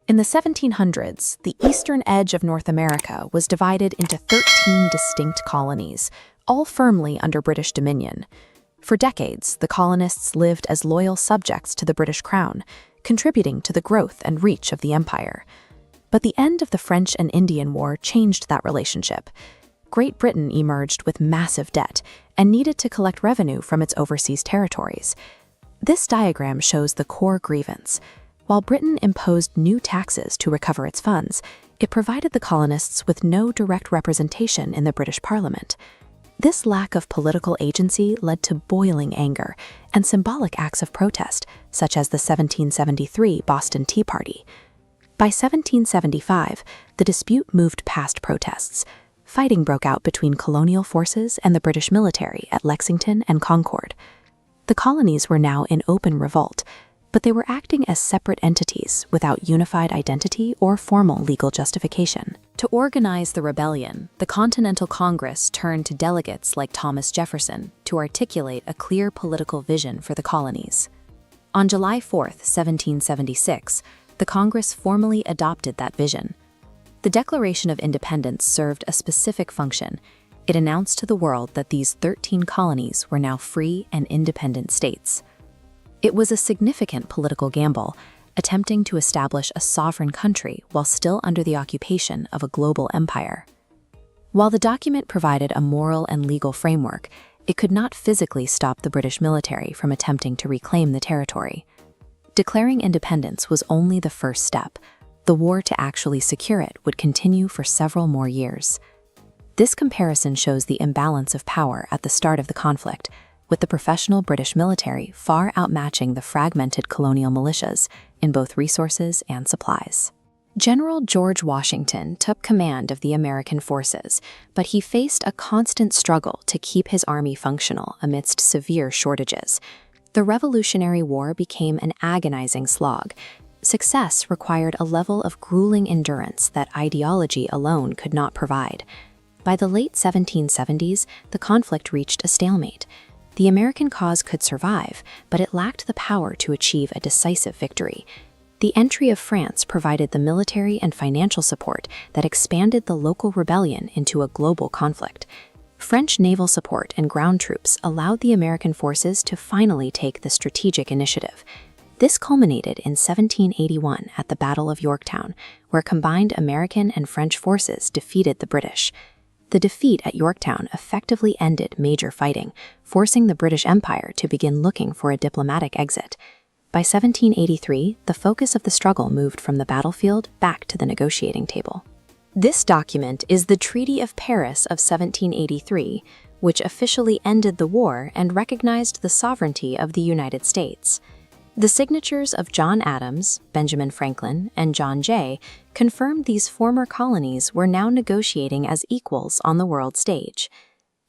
In the 1700s, the eastern edge of North America was divided into 13 distinct colonies, all firmly under British dominion. For decades, the colonists lived as loyal subjects to the British crown, contributing to the growth and reach of the empire. But the end of the French and Indian War changed that relationship. Great Britain emerged with massive debt and needed to collect revenue from its overseas territories. This diagram shows the core grievance. While Britain imposed new taxes to recover its funds, it provided the colonists with no direct representation in the British Parliament. This lack of political agency led to boiling anger and symbolic acts of protest, such as the 1773 Boston Tea Party. By 1775, the dispute moved past protests. Fighting broke out between colonial forces and the British military at Lexington and Concord. The colonies were now in open revolt, but they were acting as separate entities without unified identity or formal legal justification. To organize the rebellion, the Continental Congress turned to delegates like Thomas Jefferson to articulate a clear political vision for the colonies. On July 4, 1776, the Congress formally adopted that vision. The Declaration of Independence served a specific function. It announced to the world that these 13 colonies were now free and independent states. It was a significant political gamble, attempting to establish a sovereign country while still under the occupation of a global empire. While the document provided a moral and legal framework, it could not physically stop the British military from attempting to reclaim the territory. Declaring independence was only the first step. The war to actually secure it would continue for several more years. This comparison shows the imbalance of power at the start of the conflict, with the professional British military far outmatching the fragmented colonial militias in both resources and supplies. General George Washington took command of the American forces, but he faced a constant struggle to keep his army functional amidst severe shortages. The Revolutionary War became an agonizing slog. Success required a level of grueling endurance that ideology alone could not provide. By the late 1770s, the conflict reached a stalemate. The American cause could survive, but it lacked the power to achieve a decisive victory. The entry of France provided the military and financial support that expanded the local rebellion into a global conflict. French naval support and ground troops allowed the American forces to finally take the strategic initiative. This culminated in 1781 at the Battle of Yorktown, where combined American and French forces defeated the British. The defeat at Yorktown effectively ended major fighting, forcing the British Empire to begin looking for a diplomatic exit. By 1783, the focus of the struggle moved from the battlefield back to the negotiating table. This document is the Treaty of Paris of 1783, which officially ended the war and recognized the sovereignty of the United States. The signatures of John Adams, Benjamin Franklin, and John Jay confirmed these former colonies were now negotiating as equals on the world stage.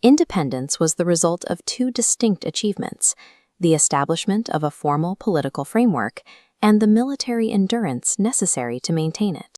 Independence was the result of two distinct achievements: the establishment of a formal political framework and the military endurance necessary to maintain it.